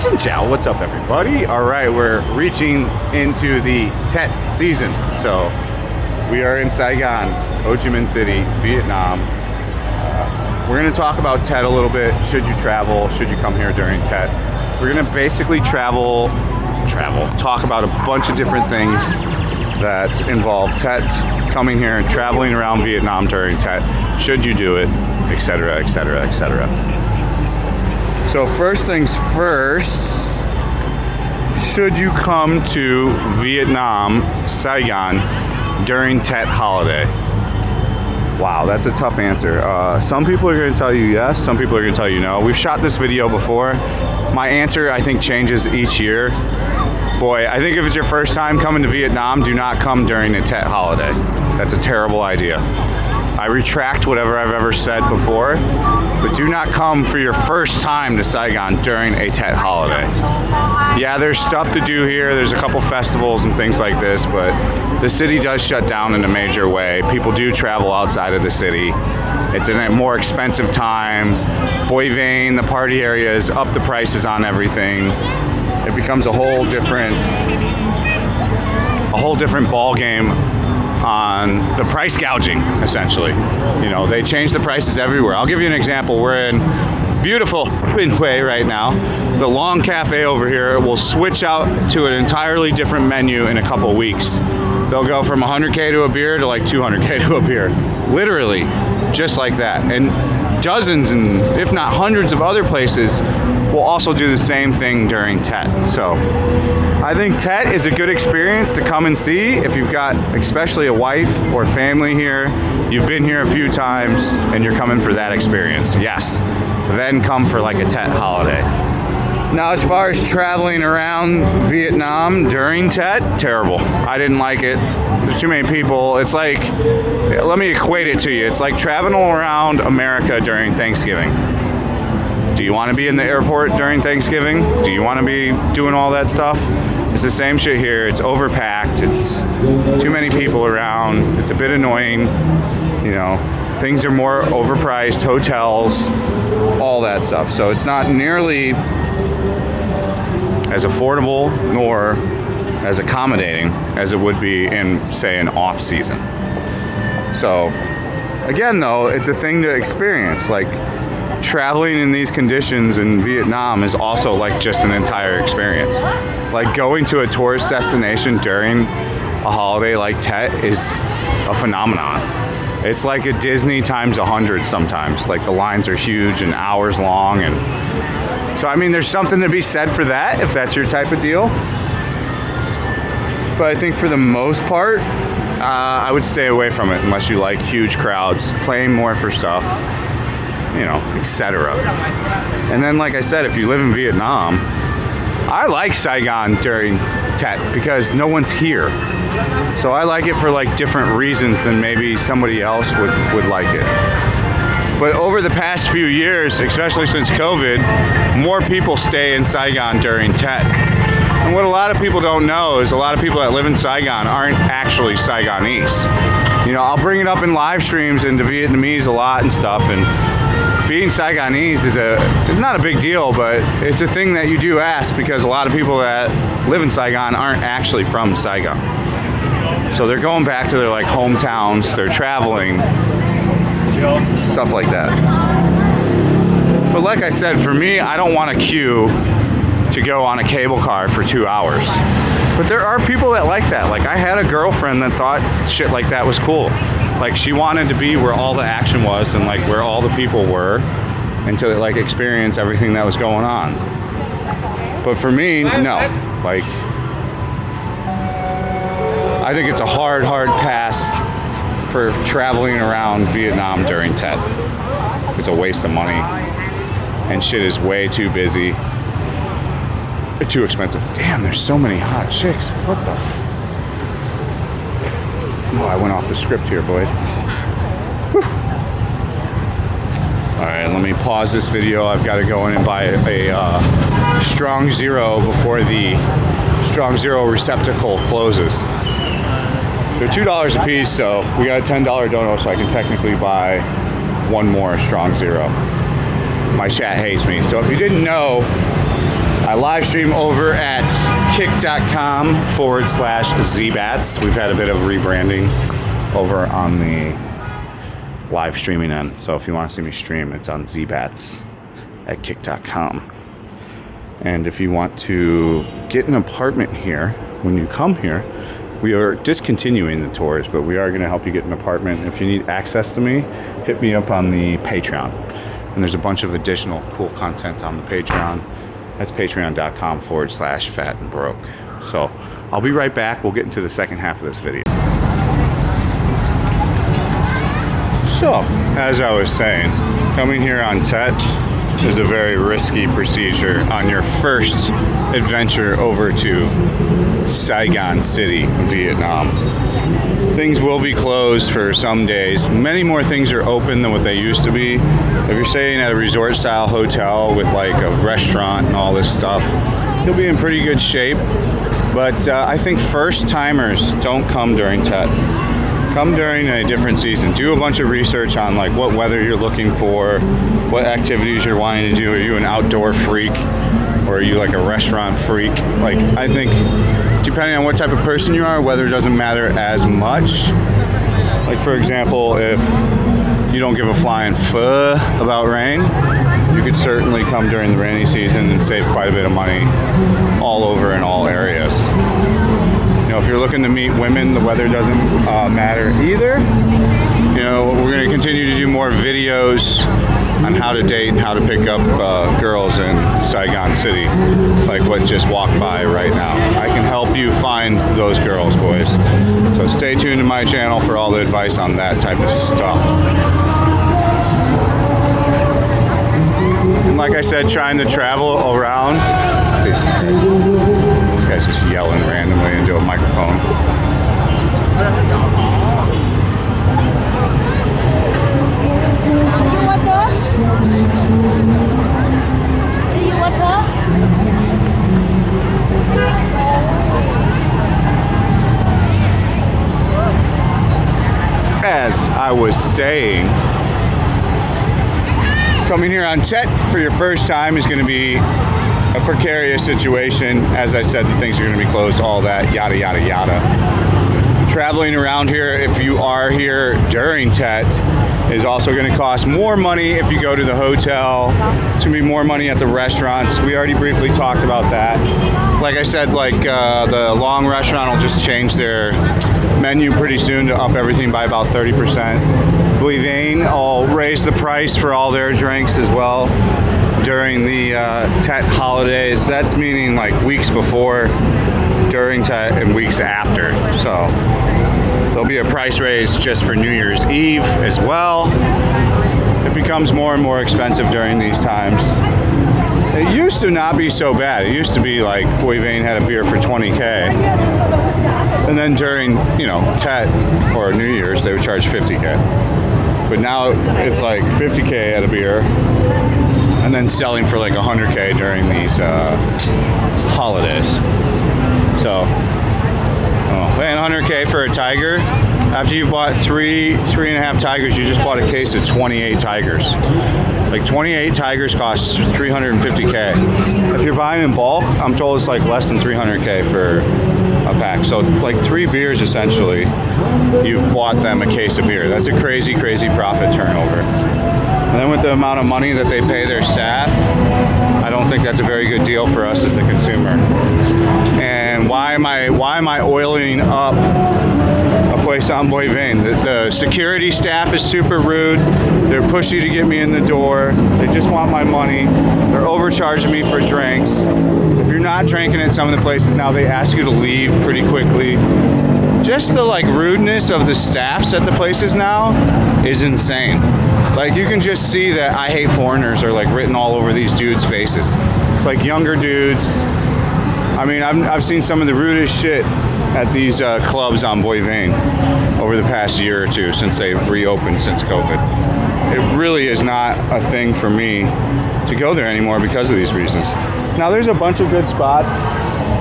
Xin Chào, what's up everybody? All right, we're reaching into the TET season. So we are in Saigon, Ho Chi Minh City, Vietnam. We're gonna talk about TET a little bit. Should you travel? Should you come here during TET? We're gonna basically talk about a bunch of different things that involve TET, coming here and traveling around Vietnam during TET. Should you do it, etc., etc., etc. So first things first, should you come to Vietnam, Saigon, during TET holiday? Wow, that's a tough answer. Some people are going to tell you yes, some people are going to tell you no. We've shot this video before. My answer, I think, changes each year. Boy, I think if it's your first time coming to Vietnam, do not come during the TET holiday. That's a terrible idea. I retract whatever I've ever said before, but do not come for your first time to Saigon during a TET holiday. Yeah, there's stuff to do here. There's a couple festivals and things like this, but the city does shut down in a major way. People do travel outside of the city. It's in a more expensive time. Boi Vane, the party areas, up the prices on everything. It becomes a whole different ball game on the price gouging, essentially. You know, they change the prices everywhere. I'll give you an example. We're in beautiful Binh Hue right now. The Long Cafe over here will switch out to an entirely different menu in a couple weeks. They'll go from 100K to a beer to like 200K to a beer. Literally, just like that. And dozens and if not hundreds of other places will also do the same thing during TET. So I think TET is a good experience to come and see if you've got especially a wife or family here, you've been here a few times and you're coming for that experience. Yes, then come for like a TET holiday. Now, as far as traveling around Vietnam during TET, terrible. I didn't like it. There's too many people. It's like, let me equate it to you. It's like traveling around America during Thanksgiving. Do you want to be in the airport during Thanksgiving? Do you want to be doing all that stuff? It's the same shit here. It's overpacked. It's too many people around. It's a bit annoying. You know, things are more overpriced, hotels, all that stuff. So it's not nearly as affordable nor as accommodating as it would be in, say, an off season. So again, though, it's a thing to experience. Like, traveling in these conditions in Vietnam is also like just an entire experience. Like, going to a tourist destination during a holiday like TET is a phenomenon. It's like a Disney times 100 sometimes. Like, the lines are huge and hours long, and so I mean, there's something to be said for that if that's your type of deal. But I think for the most part, I would stay away from it unless you like huge crowds, paying more for stuff, you know, etc. And then, like I said, if you live in Vietnam, I like Saigon during TET because no one's here. So I like it for like different reasons than maybe somebody else would like it. But over the past few years, especially since COVID, more people stay in Saigon during TET. And what a lot of people don't know is a lot of people that live in Saigon aren't actually Saigonese. You know, I'll bring it up in live streams into Vietnamese a lot and stuff, and being Saigonese is not a big deal, but it's a thing that you do ask because a lot of people that live in Saigon aren't actually from Saigon. So they're going back to their like hometowns, they're traveling, stuff like that. But like I said, for me, I don't want a queue to go on a cable car for 2 hours. But there are people that like that. Like, I had a girlfriend that thought shit like that was cool. Like, she wanted to be where all the action was and like where all the people were and to like experience everything that was going on. But for me, no. Like, I think it's a hard pass for traveling around Vietnam during TET. It's a waste of money and shit is way too busy. Too expensive. Damn, there's so many hot chicks. What the? Oh, I went off the script here, boys. Whew. All right, let me pause this video. I've got to go in and buy a Strong Zero before the Strong Zero receptacle closes. They're $2 a piece, so we got a $10 dono, so I can technically buy one more Strong Zero. My chat hates me. So if you didn't know, I live stream over at kick.com/zbats. We've had a bit of rebranding over on the live streaming end. So if you want to see me stream, it's on zbats at kick.com. And if you want to get an apartment here, when you come here, we are discontinuing the tours, but we are going to help you get an apartment. If you need access to me, hit me up on the Patreon. And there's a bunch of additional cool content on the Patreon. That's patreon.com/fatandbroke. So I'll be right back. We'll get into the second half of this video. So, as I was saying, coming here on TET is a very risky procedure on your first adventure over to Saigon City, Vietnam. Things will be closed for some days. Many more things are open than what they used to be. If you're staying at a resort style hotel with like a restaurant and all this stuff, you'll be in pretty good shape. But I think first timers don't come during TET. Come during a different season. Do a bunch of research on like what weather you're looking for, what activities you're wanting to do. Are you an outdoor freak or are you like a restaurant freak? Like, I think depending on what type of person you are, weather doesn't matter as much. Like, for example, if you don't give a flying fuck about rain, you could certainly come during the rainy season and save quite a bit of money all over in all areas. You know, if you're looking to meet women, the weather doesn't matter either. You know, we're going to continue to do more videos on how to date and how to pick up girls in Saigon City, like what just walked by right now. I can help you find those girls, boys. So stay tuned to my channel for all the advice on that type of stuff. And like I said, trying to travel around. This guy's just yelling randomly into a microphone. As I was saying, coming here on TET for your first time is going to be a precarious situation. As I said, the things are going to be closed, all that, yada, yada, yada. Traveling around here, if you are here during TET, is also going to cost more money if you go to the hotel. It's going to be more money at the restaurants. We already briefly talked about that. Like I said, like the Long restaurant will just change their menu pretty soon to up everything by about 30%. Boivin will raise the price for all their drinks as well during the TET holidays. That's meaning like weeks before, during TET, and weeks after. So there'll be a price raise just for New Year's Eve as well. It becomes more and more expensive during these times. It used to not be so bad. It used to be like Boivin had a beer for 20K. And then during, you know, TET or New Year's, they would charge 50K. But now it's like 50K at a beer, and then selling for like 100K during these holidays. So, paying 100K for a tiger. After you bought three and a half tigers, you just bought a case of 28 tigers. Like 28 tigers costs 350K. If you're buying in bulk, I'm told it's like less than 300K for a pack. So like 3 beers essentially, you've bought them a case of beer. That's a crazy, crazy profit turnover. And then with the amount of money that they pay their staff, I don't think that's a very good deal for us as a consumer. And why am I oiling up a place on Boivin? The security staff is super rude. They're pushy to get me in the door. They just want my money. They're overcharging me for drinks. If you're not drinking at some of the places now, they ask you to leave pretty quickly. Just the like rudeness of the staffs at the places now is insane. Like, you can just see that "I hate foreigners" are like written all over these dudes' faces. It's like younger dudes. I mean, I've seen some of the rudest shit at these clubs on Boivin over the past year or two since they've reopened since COVID. It really is not a thing for me to go there anymore because of these reasons. Now, there's a bunch of good spots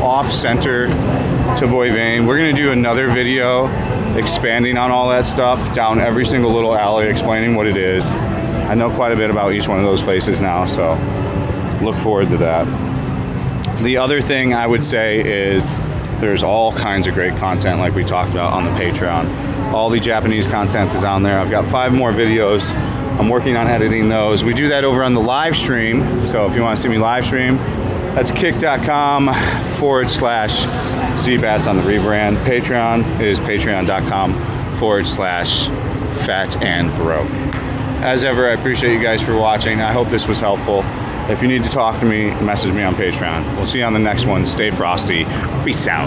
off center to Boivin. We're going to do another video expanding on all that stuff, down every single little alley, explaining what it is. I know quite a bit about each one of those places now, so look forward to that. The other thing I would say is there's all kinds of great content like we talked about on the Patreon. All the Japanese content is on there. I've got 5 more videos. I'm working on editing those. We do that over on the live stream. So if you want to see me live stream, that's kick.com/Zbats on the rebrand. Patreon is patreon.com/fatandbro. As ever, I appreciate you guys for watching. I hope this was helpful. If you need to talk to me, message me on Patreon. We'll see you on the next one. Stay frosty. Peace out.